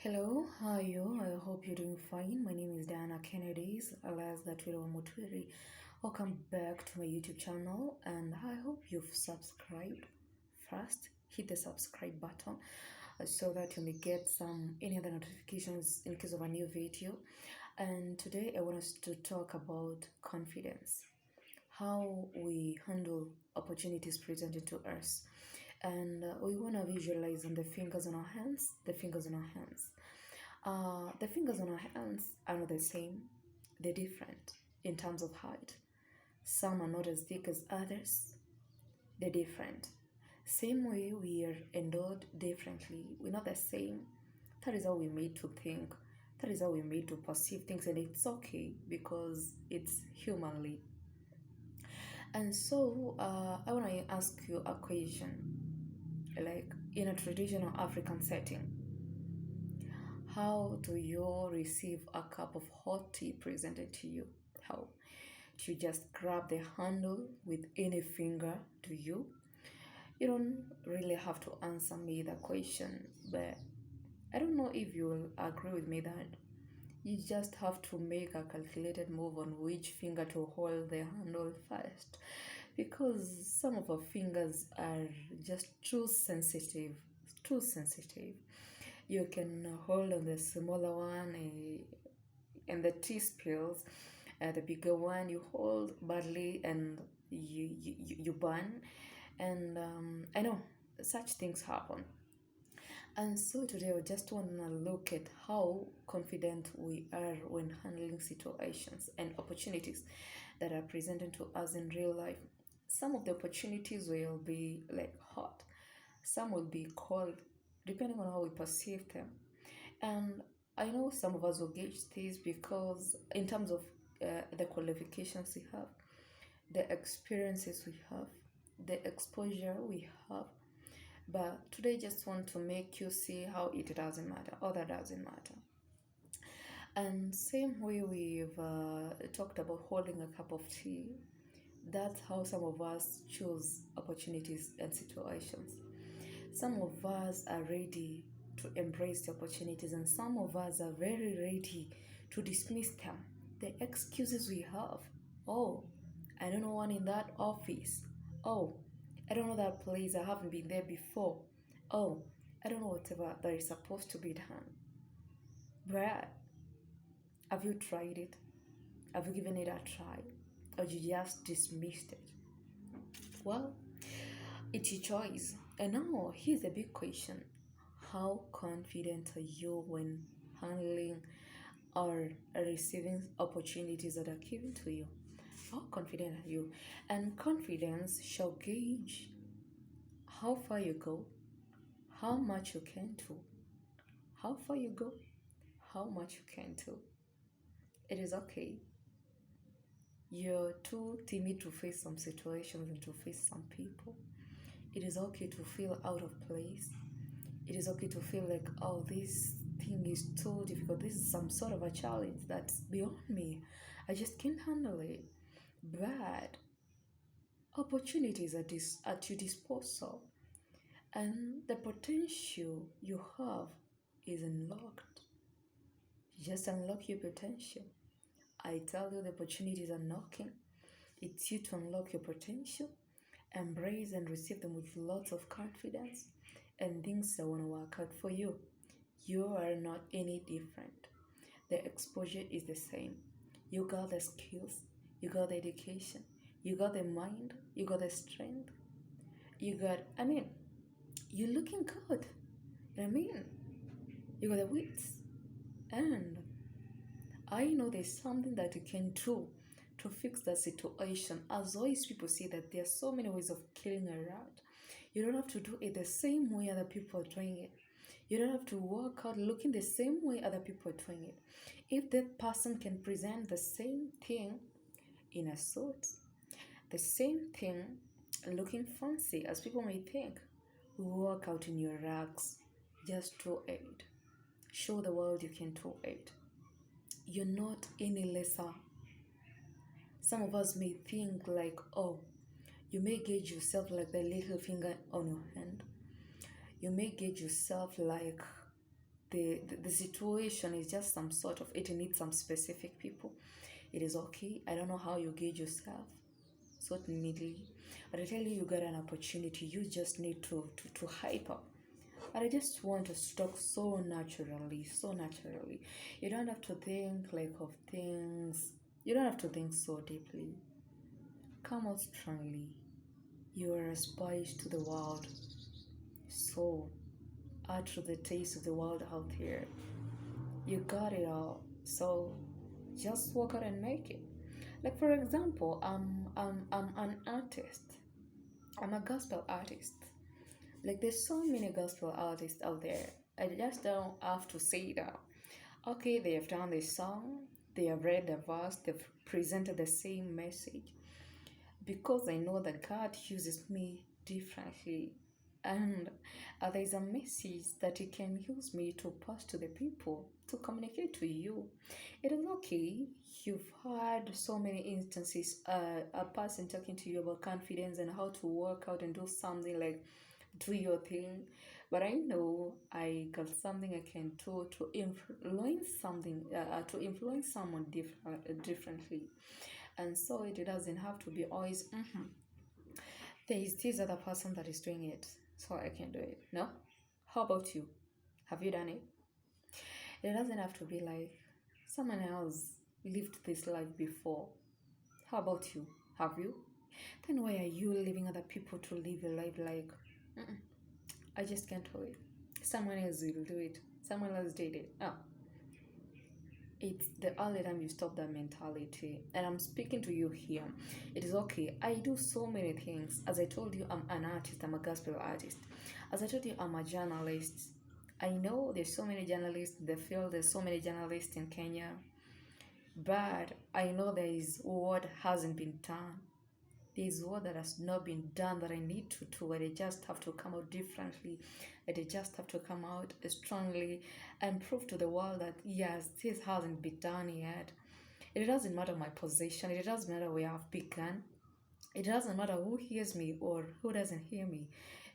Hello, how are you? I hope you're doing fine. My name is Diana Kennedys, alias Gatwiro Mutwiri. Welcome back to my YouTube channel, and I hope you've subscribed. First, hit the subscribe button so that you may get any other notifications in case of a new video. And today I want us to talk about confidence, how we handle opportunities presented to us. And we want to visualize on the fingers on our hands, the fingers on our hands are not the same, they're different in terms of height. Some are not as thick as others, they're different. Same way we are endowed differently, we're not the same. That is how we're made to think, that is how we're made to perceive things, and it's okay because it's humanly. And so, I want to ask you a question, like in a traditional African setting. How do you receive a cup of hot tea presented to you? How? Do you just grab the handle with any finger? Do you? You don't really have to answer me the question, but I don't know if you will agree with me that you just have to make a calculated move on which finger to hold the handle first, because some of our fingers are just too sensitive. You can hold on the smaller one and the tea spills. The bigger one you hold badly and you burn. And I know such things happen. And so today we just want to look at how confident we are when handling situations and opportunities that are presented to us in real life. Some of the opportunities will be like hot, some will be cold, depending on how we perceive them. And I know some of us will gauge this because, in terms of the qualifications we have, the experiences we have, the exposure we have. But today, just want to make you see how it doesn't matter, or that doesn't matter. And same way we've talked about holding a cup of tea, that's how some of us choose opportunities and situations. Some of us are ready to embrace the opportunities, and some of us are very ready to dismiss them. The excuses we have: oh, I don't know one in that office. Oh, I don't know that place. I haven't been there before. Oh, I don't know whatever that is supposed to be done. Brad, have you tried it? Have you given it a try? Or you just dismissed it? Well, it's your choice. And now, here's a big question: how confident are you when handling or receiving opportunities that are given to you? How confident are you? And confidence shall gauge how far you go, how much you can do. How far you go, how much you can do. It is okay. You're too timid to face some situations and to face some people. It is okay to feel out of place. It is okay to feel like, oh, this thing is too difficult. This is some sort of a challenge that's beyond me. I just can't handle it. But opportunities are at your disposal, and the potential you have is unlocked. Just unlock your potential. I tell you, the opportunities are knocking. It's you to unlock your potential, embrace and receive them with lots of confidence, and things that want to work out for you. You are not any different. The exposure is the same. You got the skills, you got the education, you got the mind, you got the strength, you're looking good. You got the wits. And I know there's something that you can do to fix that situation. As always, people say that there are so many ways of killing a rat. You don't have to do it the same way other people are doing it. You don't have to work out looking the same way other people are doing it. If that person can present the same thing in a suit, the same thing looking fancy as people may think, work out in your rags. Just do it. Show the world you can do it. You're not any lesser. Some of us may think like, oh, you may gauge yourself like the little finger on your hand. You may gauge yourself like the situation is just some sort of, it needs some specific people. It is okay. I don't know how you gauge yourself so neatly, but I tell you, you got an opportunity. You just need to hype up. But I just want to talk so naturally, so naturally. You don't have to think like of things. You don't have to think so deeply. Come out strongly. You are a spice to the world. So add to the taste of the world out here. You got it all. So just walk out and make it. Like for example, I'm an artist. I'm a gospel artist. Like there's so many gospel artists out there. I just don't have to say that. Okay, they have done this song, they have read the verse, they've presented the same message. Because I know that God uses me differently. And there's a message that He can use me to pass to the people, to communicate to you. It is okay. You've had so many instances, a person talking to you about confidence and how to work out and do something like do your thing. But I know I got something I can do to influence something, to influence someone differently. And so it doesn't have to be always, there is this other person that is doing it, so I can do it. No? How about you? Have you done it? It doesn't have to be like someone else lived this life before. How about you? Have you? Then why are you leaving other people to live your life like, "Mm-mm, I just can't do it. Someone else will do it. Someone else did it." Oh, it's the only time you stop that mentality. And I'm speaking to you here. It is okay. I do so many things. As I told you, I'm an artist, I'm a gospel artist. As I told you, I'm a journalist. I know there's so many journalists in the field, there's so many journalists in Kenya, but I know there is what hasn't been done. There is what that has not been done that I need to do, where they just have to come out differently, that they just have to come out strongly and prove to the world that yes, this hasn't been done yet. It doesn't matter my position, it doesn't matter where I've begun, it doesn't matter who hears me or who doesn't hear me.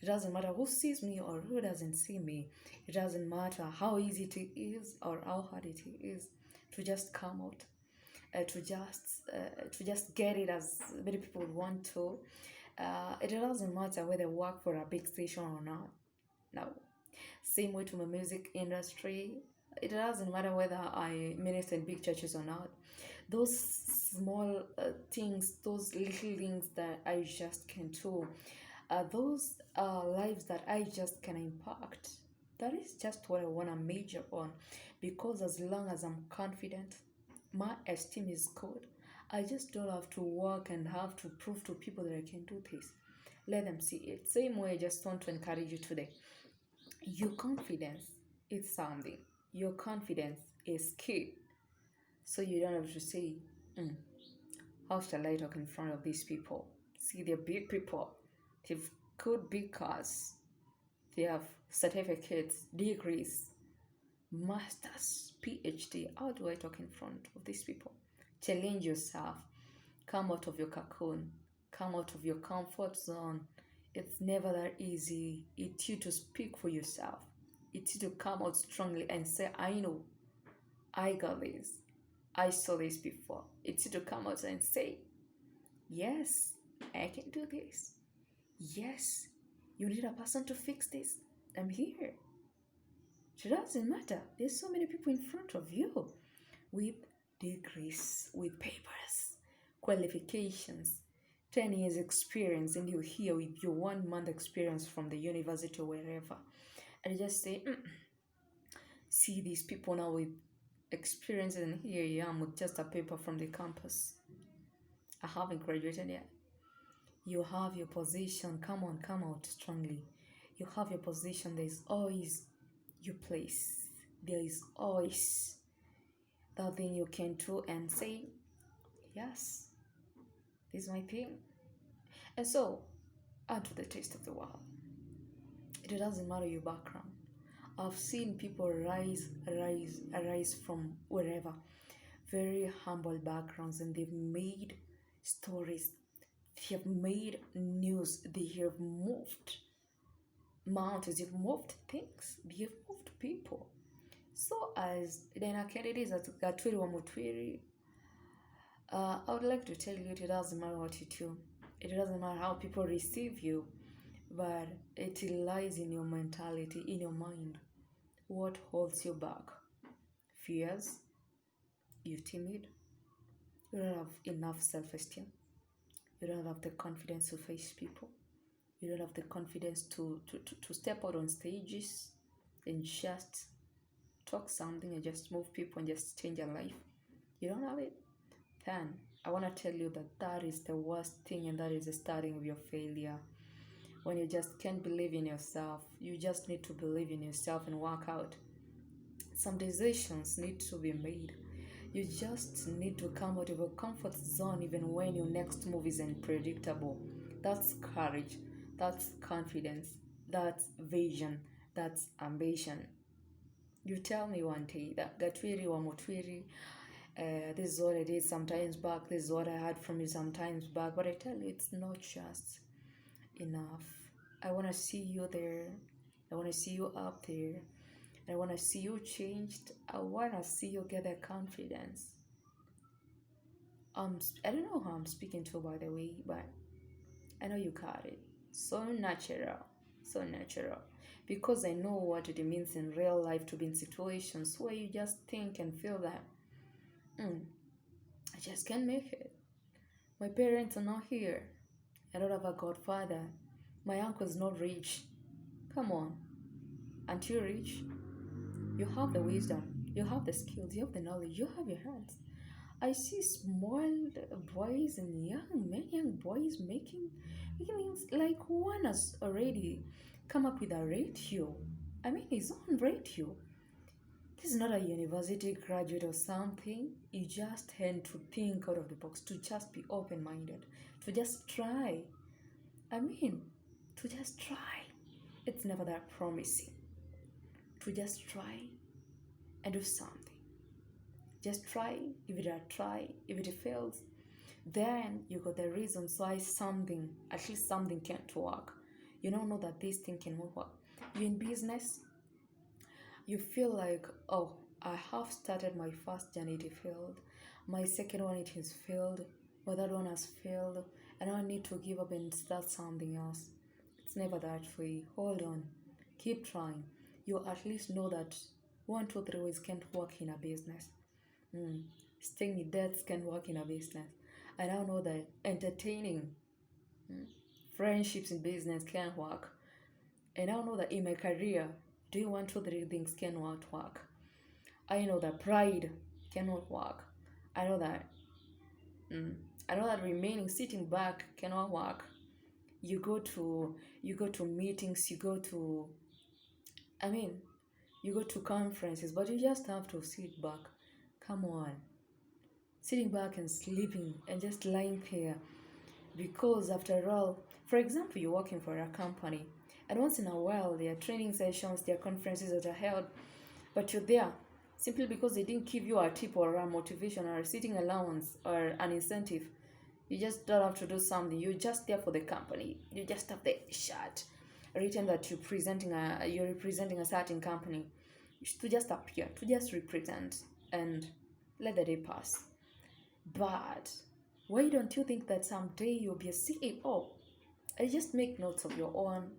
It doesn't matter who sees me or who doesn't see me. It doesn't matter how easy it is or how hard it is to just come out, to just get it as many people would want to. It doesn't matter whether I work for a big station or not. No. Same way to my music industry. It doesn't matter whether I minister in big churches or not. Those small things, those little things that I just can do, those lives that I just can impact. That is just what I want to major on, because as long as I'm confident, my esteem is good. I just don't have to work and have to prove to people that I can do this. Let them see it. Same way, I just want to encourage you today. Your confidence is something. Your confidence is key. So you don't have to say, "Mm, how shall I talk in front of these people? See, they're big people. They've good big cars. They have certificates, degrees, masters, PhD. How do I talk in front of these people?" Challenge yourself. Come out of your cocoon. Come out of your comfort zone. It's never that easy. It's you to speak for yourself. It's you to come out strongly and say, "I know, I got this. I saw this before." It's you to come out and say, "Yes, I can do this. Yes, you need a person to fix this. I'm here." It doesn't matter. There's so many people in front of you with degrees, with papers, qualifications, 10 years experience, and you're here with your 1 month experience from the university or wherever. And you just say, see these people now with experience, and here I am with just a paper from the campus. I haven't graduated yet. You have your position. Come on, come out strongly. You have your position. There is always your place. There is always that thing you can do and say, "Yes, this is my thing." And so, add to the taste of the world. It doesn't matter your background. I've seen people arise from wherever, very humble backgrounds, and they've made stories. They have made news. They have moved mountains. They've moved things. They have moved people. So as then Kennedy is at Gatwiri Wamutwiri, I would like to tell you it doesn't matter what you do. It doesn't matter how people receive you, but it lies in your mentality, in your mind. What holds you back? Fears? You're timid? You don't have enough self-esteem. You don't have the confidence to face people. You don't have the confidence to step out on stages and just talk something and just move people and just change your life. You don't have it? Then I want to tell you that that is the worst thing and that is the starting of your failure. When you just can't believe in yourself, you just need to believe in yourself and work out. Some decisions need to be made. You just need to come out of your comfort zone even when your next move is unpredictable. That's courage, that's confidence, that's vision, that's ambition. You tell me one day that Gatwiri or Mutwiri, this is what I did sometimes back, this is what I had from you sometimes back, but I tell you, it's not just enough. I want to see you there. I want to see you up there. I want to see you changed. I want to see you get that confidence. I don't know who I'm speaking to, by the way, but I know you got it. So natural. So natural. Because I know what it means in real life to be in situations where you just think and feel that, I just can't make it. My parents are not here. I don't have a godfather. My uncle's not rich. Come on. Aren't you rich? You have the wisdom. You have the skills. You have the knowledge. You have your hands. I see small boys and young men, young boys making means like one has already come up with a radio. I mean, his own radio. This is not a university graduate or something. You just tend to think out of the box, to just be open minded, to just try. I mean, to just try. It's never that promising. To just try and do something. Just try, give it a try. If it fails, then you got the reasons why something, at least something can't work. You don't know that this thing can work. You're in business, you feel like, oh, I have started my first journey, it failed. My second one, it has failed. My third one has failed. And I need to give up and start something else. It's never that way. Hold on. Keep trying. You at least know that 1, 2, 3 ways can't work in a business. Staying in debts can work in a business. I now know that entertaining friendships in business can work. And I know that in my career, doing 1, 2, 3 things cannot work. I know that pride cannot work. I know that remaining sitting back cannot work. You go to meetings, you go to conferences, but you just have to sit back. Come on. Sitting back and sleeping and just lying there. Because after all, for example, you're working for a company, and once in a while there are training sessions, there are conferences that are held, but you're there simply because they didn't give you a tip or a motivation or a sitting allowance or an incentive. You just don't have to do something. You're just there for the company. You just have the shirt written that you're representing a certain company. To just appear, to just represent, and let the day pass. But why don't you think that someday you'll be a CEO? I just make notes of your own.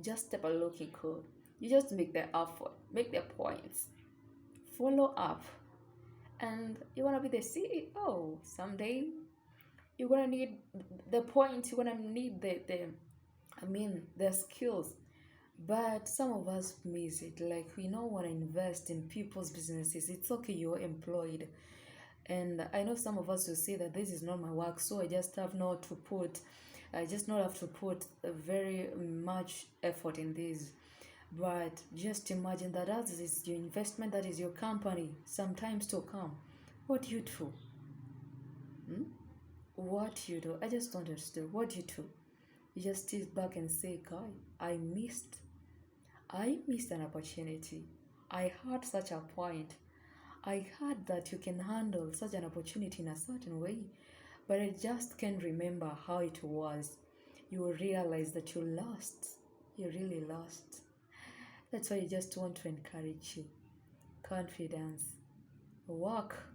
Just step a looking code. You just make the effort, make the points, follow up, and you wanna be the CEO someday. You're gonna need the points. You're gonna need the skills. But some of us miss it. Like, we don't want to invest in people's businesses. It's okay, you're employed. And I know some of us will say that this is not my work, so I just not have to put very much effort in this. But just imagine that is your investment, that is your company, sometimes to come. What do you do? What do you do? I just don't understand. What do you do? You just sit back and say, God, I missed an opportunity. I had such a point. I heard that you can handle such an opportunity in a certain way, but I just can't remember how it was. You will realize that you lost. You really lost. That's why I just want to encourage you. confidence. Work.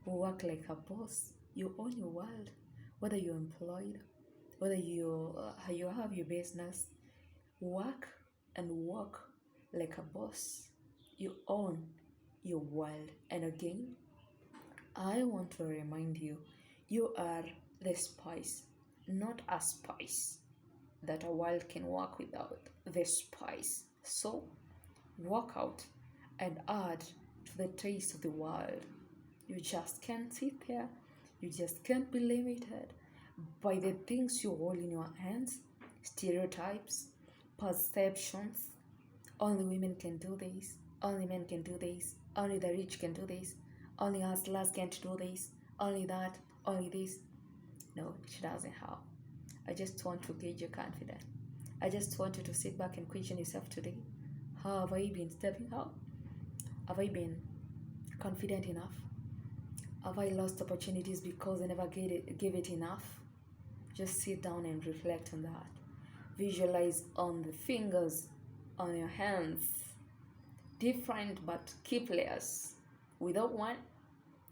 Work like a boss. You own your world. Whether you're employed, whether you have your business, work and work like a boss. You own your world. And again, I want to remind you, you are the spice, not a spice that a world can work without. The spice. So work out and add to the taste of the world. You just can't sit there. You just can't be limited by the things you hold in your hands, stereotypes, perceptions. Only women can do this. Only men can do this. Only the rich can do this. Only hustlers can't do this. Only that. Only this. No, she doesn't have. I just want to gauge your confidence. I just want you to sit back and question yourself today. How have I been stepping out? Have I been confident enough? Have I lost opportunities because I never gave it enough? Just sit down and reflect on that. Visualize on the fingers on your hands. Different but key players. Without one,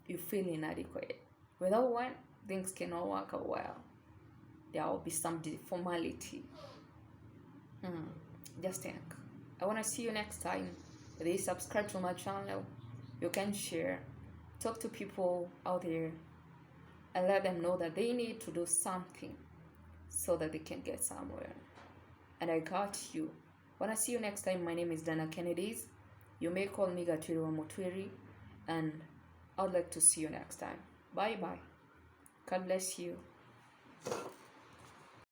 you feel inadequate. Without one, things cannot work out well. There will be some deformality. Just think. I want to see you next time. Please subscribe to my channel. You can share. Talk to people out there and let them know that they need to do something so that they can get somewhere. And I got you. When I see you next time, my name is Dana Kennedys. You may call me Gatwiri Wamutwiri, and I'd like to see you next time. Bye bye. God bless you.